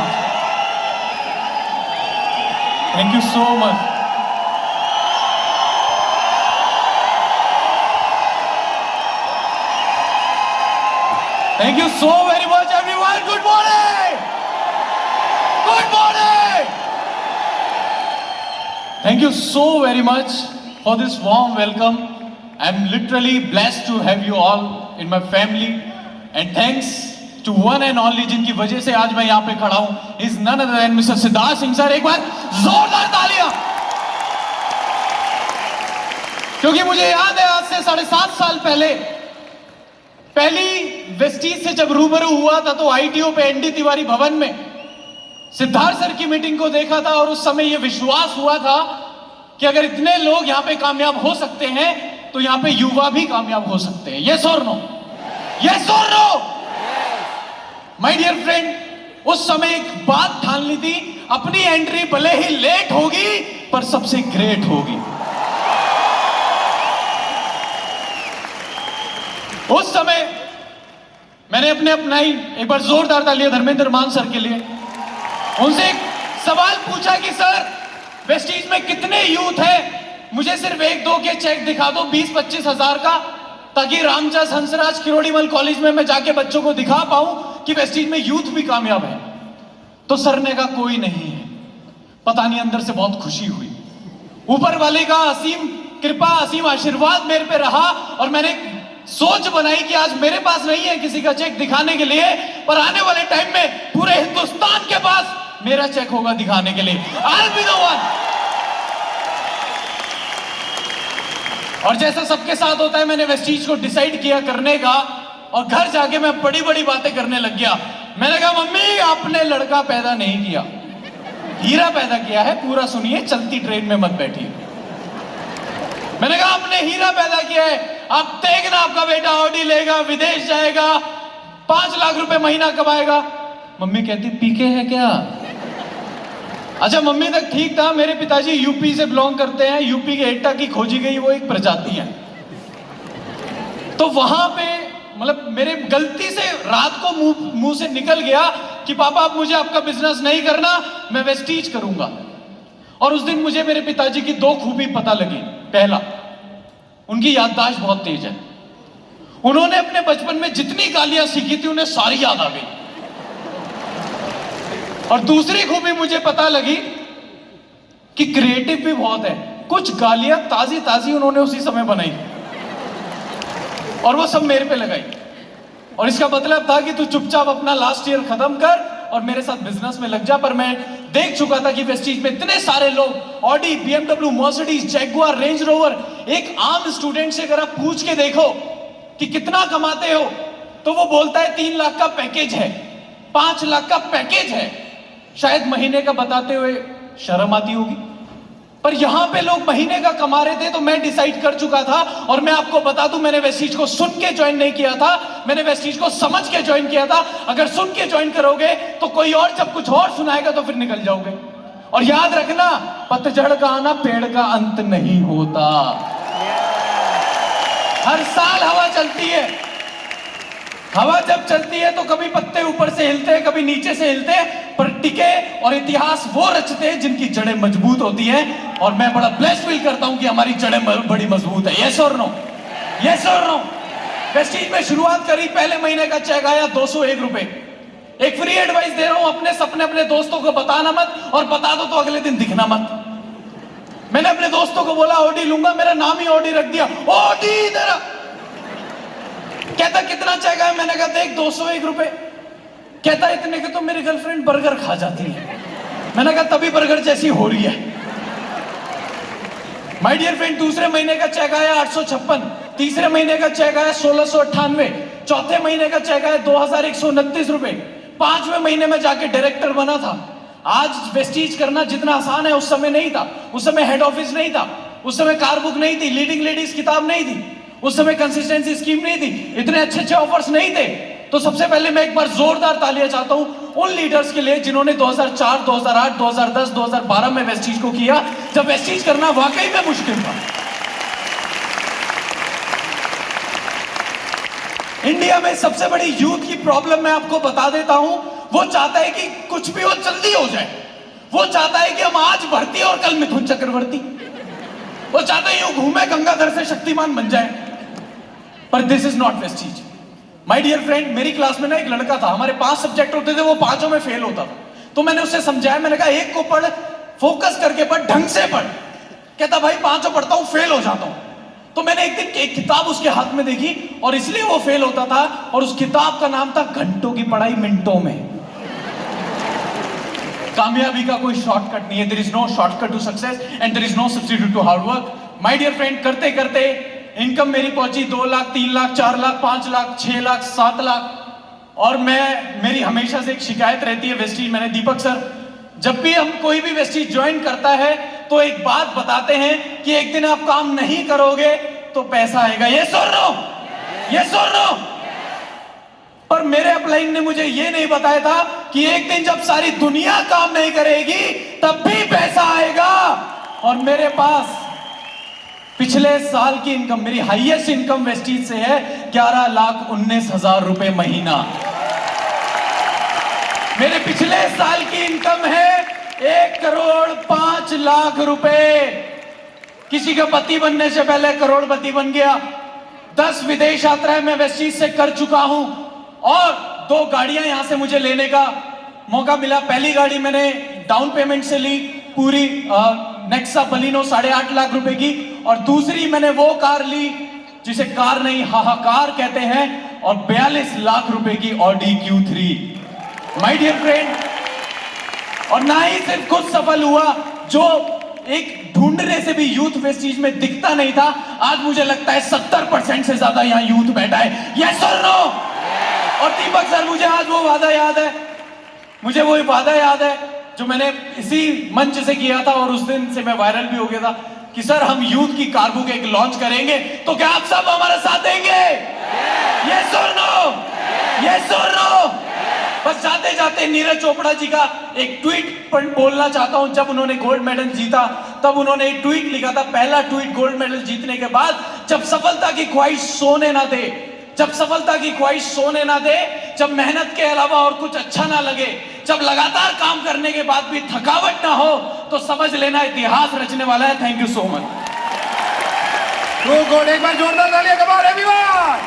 Much, thank you so much. Thank you so very much, everyone. Good morning. Good morning. Thank you so very much for this warm welcome. I'm literally blessed to have you all in my family. And thanks to one and only जिनकी वजह से आज मैं यहाँ पे खड़ा हूँ, is none other than Mr. Siddharth Singh sir. एक बार जोरदार तालियां, क्योंकि मुझे याद है आज से 7.5 साल पहले पहली वेस्टीज से जब रूबरू हुआ था तो आईटीओ पे एनडी तिवारी भवन में सिद्धार्थ सर की मीटिंग को देखा था, और उस समय यह विश्वास हुआ था कि अगर इतने लोग यहां पे कामयाब हो सकते हैं तो यहां पे युवा भी कामयाब हो सकते हैं। यस और नो? यस और नो? माय डियर फ्रेंड, उस समय एक बात ठान ली थी, अपनी एंट्री भले ही लेट होगी पर सबसे ग्रेट होगी। उस समय मैंने अपनाई, एक बार जोरदार तालियां धर्मेंद्र मान सर के लिए। उनसे एक सवाल पूछा कि सर वेस्टीज में कितने यूथ है, मुझे सिर्फ 1-2 के चेक दिखा दो 20-25 हजार का, ताकि रामचंद्र हंसराज किरोड़ीमल कॉलेज में मैं जाके बच्चों को दिखा पाऊं कि वेस्टीज में यूथ भी कामयाब है। तो सर ने कहा कोई नहीं है। पता नहीं अंदर से बहुत खुशी हुई, ऊपर वाले का असीम कृपा, असीम आशीर्वाद मेरे पे रहा, और मैंने सोच बनाई कि आज मेरे पास नहीं है किसी का चेक दिखाने के लिए, पर आने वाले टाइम में पूरे हिंदुस्तान के पास मेरा चेक होगा दिखाने के लिए। I'll be the one। और जैसा सबके साथ होता है, मैंने वेस्टीज को डिसाइड किया करने का, और घर जाके मैं बड़ी बड़ी बातें करने लग गया। मैंने कहा मम्मी आपने लड़का पैदा नहीं किया, हीरा पैदा किया है, पूरा सुनिए, चलती ट्रेन में मत बैठिए। मैंने कहा आपने हीरा पैदा किया है, आप देखना आपका बेटा ऑडी लेगा, विदेश जाएगा, 5 लाख रुपए महीना कमाएगा। मम्मी कहती पीके है क्या? अच्छा मम्मी तक ठीक था, मेरे पिताजी यूपी से बिलोंग करते हैं, यूपी के एटा की खोजी गई वो एक प्रजाति है। तो वहां पे मतलब मेरे गलती से रात को मुंह से निकल गया कि पापा अब मुझे आपका बिजनेस नहीं करना, मैं वेस्टीज करूंगा। और उस दिन मुझे मेरे पिताजी की 2 खूबी पता लगी। पहला, उनकी याददाश्त बहुत तेज है, उन्होंने अपने बचपन में जितनी गालियां सीखी थी उन्हें सारी याद आ गई। और दूसरी खूबी मुझे पता लगी कि क्रिएटिव भी बहुत है, कुछ गालियां ताजी ताजी उन्होंने उसी समय बनाई और वो सब मेरे पे लगाई, और इसका मतलब था कि तू चुपचाप अपना लास्ट ईयर खत्म कर और मेरे साथ बिजनेस में लग जा। पर मैं देख चुका था कि वेस्टीज में इतने सारे लोग Audi, BMW, Mercedes, Jaguar, range rover, एक आम स्टूडेंट से अगर आप पूछ के देखो कि कितना कमाते हो तो वो बोलता है 3 लाख का पैकेज है, 5 लाख का पैकेज है। शायद महीने का बताते हुए शर्म आती होगी, पर यहां पे लोग महीने का कमा रहे थे। तो मैं डिसाइड कर चुका था, और मैं आपको बता दूं, मैंने वेस्टीज को सुन के ज्वाइन नहीं किया था, मैंने वेस्टीज को समझ के ज्वाइन किया था। अगर सुन के ज्वाइन करोगे तो कोई और जब कुछ और सुनाएगा तो फिर निकल जाओगे। और याद रखना, पतझड़ का आना पेड़ का अंत नहीं होता, हर साल हवा चलती है। हवा जब चलती है तो कभी पत्ते ऊपर से हिलते हैं, कभी नीचे से हिलते हैं, पर टिके और इतिहास वो रचते हैं जिनकी जड़ें मजबूत होती हैं। और मैं बड़ा ब्लेस्ड फील करता हूं कि हमारी जड़ें बड़ी मजबूत है। यस और नो? यस और नो? वेस्टीज में शुरुआत करी, पहले महीने का चेक आया 201 रुपए। एक फ्री एडवाइस दे रहा हूं, अपने सपने अपने दोस्तों को बताना मत, और बता दो तो अगले दिन दिखना मत। मैंने अपने दोस्तों को बोला ऑडी लूंगा, मेरा नाम ही ऑडी रख दिया, ऑडी तेरा। कहता कितना चेक आया? मैंने कहा देख 201 रुपए। कहता इतने के तो मेरी गर्लफ्रेंड बर्गर खा जाती है। मैंने कहा तभी बर्गर जैसी हो रही है। माय डियर फ्रेंड, दूसरे महीने का चेक आया 856, तीसरे महीने का चेक आया 1698, चौथे महीने का चेक आया 2129 रुपए, 5वें महीने में जाके डायरेक्टर बना था। आज वेस्टीज करना जितना आसान है उस समय नहीं था। उस समय हेड ऑफिस नहीं था, उस समय कार बुक नहीं थी, लीडिंग लेडीज किताब नहीं थी, उस समय कंसिस्टेंसी स्कीम नहीं थी, इतने अच्छे ऑफर्स नहीं थे। तो सबसे पहले मैं एक बार जोरदार तालियां चाहता हूं उन लीडर्स के लिए जिन्होंने 2004, 2008, 2010, 2012 में वेस्टीज को किया, जब वेस्टीज करना वाकई में मुश्किल था। इंडिया में सबसे बड़ी यूथ की प्रॉब्लम मैं आपको बता देता हूं, वो चाहता है कि कुछ भी हो जल्दी हो जाए। वो चाहता है कि हम आज भर्ती और कल मिथुन चक्रवर्ती। वो चाहता है यूं घूमे गंगाधर से शक्तिमान बन जाए। पर दिस इज नॉट वेस्टीज। माय डियर फ्रेंड, मेरी क्लास में ना एक लड़का था, हमारे 5 सब्जेक्ट होते थे, वो 5 में फेल होता था। तो मैंने उससे समझाया, मैंने कहा एक को पढ़, फोकस करके पढ़, ढंग से पढ़। कहता भाई 5 पढ़ता हूं, फेल हो जाता हूं। तो मैंने एक दिन एक किताब उसके हाथ में देखी और इसलिए वो फेल होता था, और उस किताब का नाम था घंटों की पढ़ाई मिनटों में। कामयाबी का कोई शॉर्टकट नहीं है। There is no shortcut to success and there is no substitute to hard work. My dear friend, करते करते इनकम मेरी पहुंची 2 लाख, 3 लाख, 4 लाख, 5 लाख, 6 लाख, 7 लाख। और मेरी हमेशा से एक शिकायत रहती है वेस्टीज। मैंने दीपक सर, जब भी हम कोई भी वेस्टीज ज्वाइन करता है तो एक बात बताते हैं कि एक दिन आप काम नहीं करोगे तो पैसा आएगा। यस और नो? यस और नो? पर मेरे अपलाइन ने मुझे यह नहीं बताया था कि एक दिन जब सारी दुनिया काम नहीं करेगी तब भी पैसा आएगा। और मेरे पास पिछले साल की इनकम, मेरी हाईएस्ट इनकम वेस्टीज से है 11,19,000 रुपए महीना। मेरे पिछले साल की इनकम है 1,05,00,000 रुपए। किसी का पति बनने से पहले करोड़पति बन गया। 10 विदेश यात्राएं मैं वेस्टीज से कर चुका हूं और 2 गाड़ियां यहां से मुझे लेने का मौका मिला। पहली गाड़ी मैंने डाउन पेमेंट से ली, पूरी नेक्सा बलिनो 8.5 लाख रुपए की, और दूसरी मैंने वो कार ली जिसे कार नहीं हाहाकार कहते हैं, और 42 लाख रुपए की Audi Q3। My dear friend, और ना ही सिर्फ खुद सफल हुआ, जो एक ढूंढने से भी यूथ वेस्टीज में दिखता नहीं था, आज मुझे लगता है 70% से ज्यादा यहां यूथ बैठा है। यस और नो? और दीपक सर, मुझे आज वो वादा याद है, मुझे वो वादा याद है जो मैंने इसी मंच से किया था, और उस दिन से मैं वायरल भी हो गया था कि सर हम यूथ की कार बुक एक लॉन्च करेंगे, तो क्या आप सब हमारा साथ देंगे? यस और नो? यस और नो? बस जाते जाते नीरज चोपड़ा जी का एक ट्वीट पर बोलना चाहता हूं। जब उन्होंने गोल्ड मेडल जीता तब उन्होंने एक ट्वीट लिखा था, पहला ट्वीट गोल्ड मेडल जीतने के बाद, जब सफलता की ख्वाहिश सोने ना दे, जब सफलता की ख्वाहिश सोने ना दे, जब मेहनत के अलावा और कुछ अच्छा ना लगे, जब लगातार काम करने के बाद भी थकावट ना हो, तो समझ लेना इतिहास रचने वाला है। Thank you so much. एक बार जोरदार तालियां कमाओ एवरीवन।